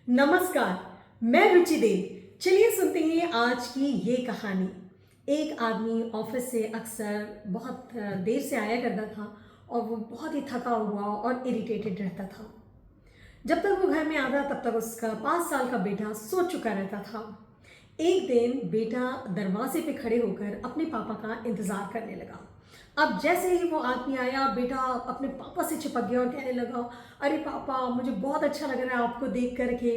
नमस्कार, मैं रुचि देव। चलिए सुनते हैं आज की ये कहानी। एक आदमी ऑफिस से अक्सर बहुत देर से आया करता था और वो बहुत ही थका हुआ और इरिटेटेड रहता था। जब तक वो घर में आता तब तक उसका 5 साल का बेटा सो चुका रहता था। एक दिन बेटा दरवाजे पे खड़े होकर अपने पापा का इंतजार करने लगा। अब जैसे ही वो आदमी आया, बेटा अपने पापा से चिपक गया और कहने लगा, अरे पापा मुझे बहुत अच्छा लग रहा है आपको देख करके,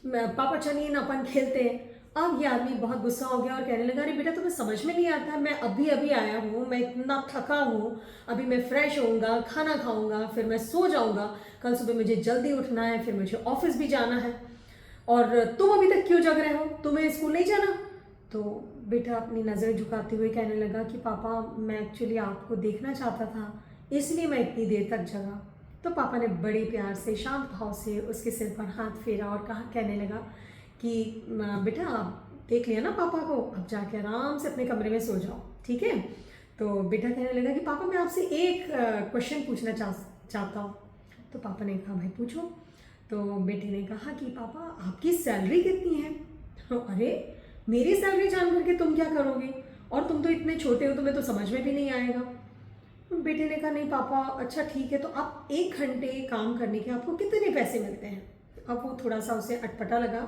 पापा चलिए ना अपन खेलते हैं। अब ये आदमी बहुत गुस्सा हो गया और कहने लगा, अरे बेटा तुम्हें समझ में नहीं आता, मैं अभी अभी आया हूँ, मैं इतना थका हूँ, अभी मैं फ्रेश होऊंगा, खाना खाऊंगा, फिर मैं सो जाऊंगा, कल सुबह मुझे जल्दी उठना है, फिर मुझे ऑफिस भी जाना है और तुम अभी तक क्यों जग रहे हो, तुम्हें स्कूल नहीं जाना। तो बेटा अपनी नज़र झुकाते हुए कहने लगा कि पापा मैं एक्चुअली आपको देखना चाहता था, इसलिए मैं इतनी देर तक जगा। तो पापा ने बड़े प्यार से शांत भाव से उसके सिर पर हाथ फेरा और कहने लगा कि बेटा आप देख लिया ना पापा को, अब जाके आराम से अपने कमरे में सो जाओ, ठीक है। तो बेटा कहने लगा कि पापा मैं आपसे एक क्वेश्चन पूछना चाहता हूँ। तो पापा ने कहा भाई पूछो। तो बेटे ने कहा कि पापा आपकी सैलरी कितनी है। तो अरे मेरी सैलरी जान करके तुम क्या करोगे, और तुम तो इतने छोटे हो, तुम्हें तो समझ में भी नहीं आएगा। बेटे ने कहा नहीं पापा, अच्छा ठीक है, तो आप 1 घंटे काम करने के आपको कितने पैसे मिलते हैं। अब वो थोड़ा सा उसे अटपटा लगा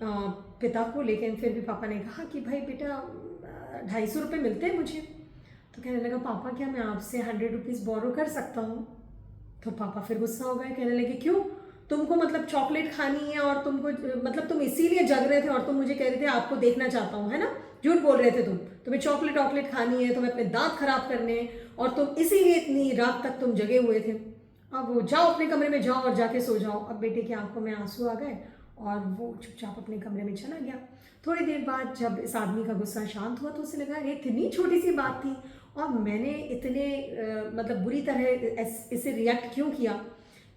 पिता को, लेकिन फिर भी पापा ने कहा कि भाई बेटा 250 रुपये मिलते हैं मुझे। तो कहने लगा पापा क्या मैं आपसे 100 रुपीज़ बोरो कर सकता हूँ। तो पापा फिर गुस्सा हो गए, कहने लगे क्यों, तुमको मतलब चॉकलेट खानी है और तुमको मतलब तुम इसीलिए जग रहे थे और तुम मुझे कह रहे थे आपको देखना चाहता हूँ, है ना, झूठ बोल रहे थे तुम, तुम्हें चॉकलेट खानी है, तुम्हें अपने दांत खराब करने हैं और तुम इसीलिए इतनी रात तक तुम जगे हुए थे। अब वो जाओ अपने कमरे में जाओ और जाके सो जाओ। अब बेटे की आंखों में आंसू आ गए और वो चुपचाप अपने कमरे में चला गया। थोड़ी देर बाद जब इस आदमी का गुस्सा शांत हुआ तो उसे लगा ये इतनी छोटी सी बात थी और मैंने इतने मतलब बुरी तरह इसे रिएक्ट क्यों किया।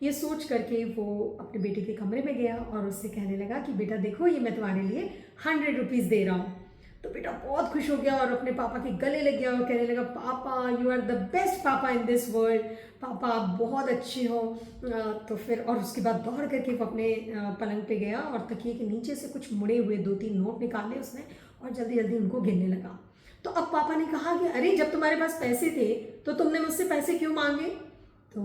ये सोच करके वो अपने बेटे के कमरे में गया और उससे कहने लगा कि बेटा देखो ये मैं तुम्हारे लिए 100 रुपीज़ दे रहा हूँ। तो बेटा बहुत खुश हो गया और अपने पापा के गले लग गया और कहने लगा पापा यू आर द बेस्ट पापा इन दिस वर्ल्ड, पापा आप बहुत अच्छे हो। तो फिर और उसके बाद दौड़ करके वो अपने पलंग पे गया और तकिए के नीचे से कुछ मुड़े हुए 2-3 नोट निकाले उसने और जल्दी जल्दी उनको गिनने लगा। तो अब पापा ने कहा कि अरे जब तुम्हारे पास पैसे थे तो तुमने मुझसे पैसे क्यों मांगे। तो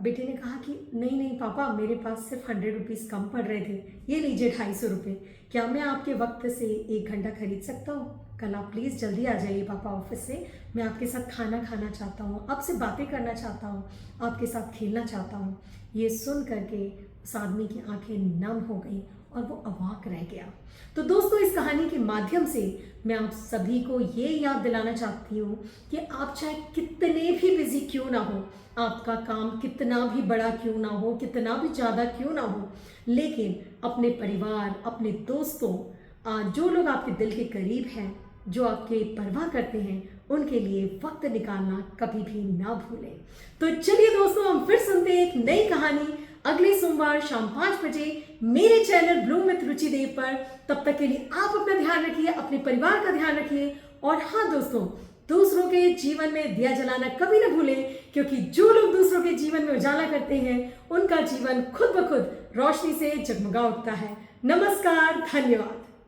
बेटे ने कहा कि नहीं नहीं पापा मेरे पास सिर्फ 100 रुपीज़ कम पड़ रहे थे, ये लीजिए 250 रुपये, क्या मैं आपके वक्त से 1 घंटा खरीद सकता हूँ। कल आप प्लीज़ जल्दी आ जाइए पापा ऑफिस से, मैं आपके साथ खाना खाना चाहता हूँ, आपसे बातें करना चाहता हूँ, आपके साथ खेलना चाहता हूँ। ये सुन करके उस आदमी की आंखें नम हो गई और वो अवाक रह गया। तो दोस्तों इस कहानी के माध्यम से मैं आप सभी को ये याद दिलाना चाहती हूँ कि आप चाहे कितने भी बिजी क्यों ना हो, आपका काम कितना भी बड़ा क्यों ना हो, कितना भी ज़्यादा क्यों ना हो, लेकिन अपने परिवार, अपने दोस्तों, जो लोग आपके दिल के करीब हैं, जो आपके परवाह करते हैं, उनके लिए वक्त निकालना कभी भी ना भूलें। तो चलिए दोस्तों हम फिर सुनते हैं एक नई कहानी अगले सोमवार शाम 5 बजे मेरे चैनल ब्लूम विद रुचि देव पर। तब तक के लिए आप अपना ध्यान रखिए, अपने परिवार का ध्यान रखिए और हाँ दोस्तों दूसरों के जीवन में दिया जलाना कभी ना भूलें, क्योंकि जो लोग दूसरों के जीवन में उजाला करते हैं उनका जीवन खुद ब खुद रोशनी से जगमगा उठता है। नमस्कार, धन्यवाद।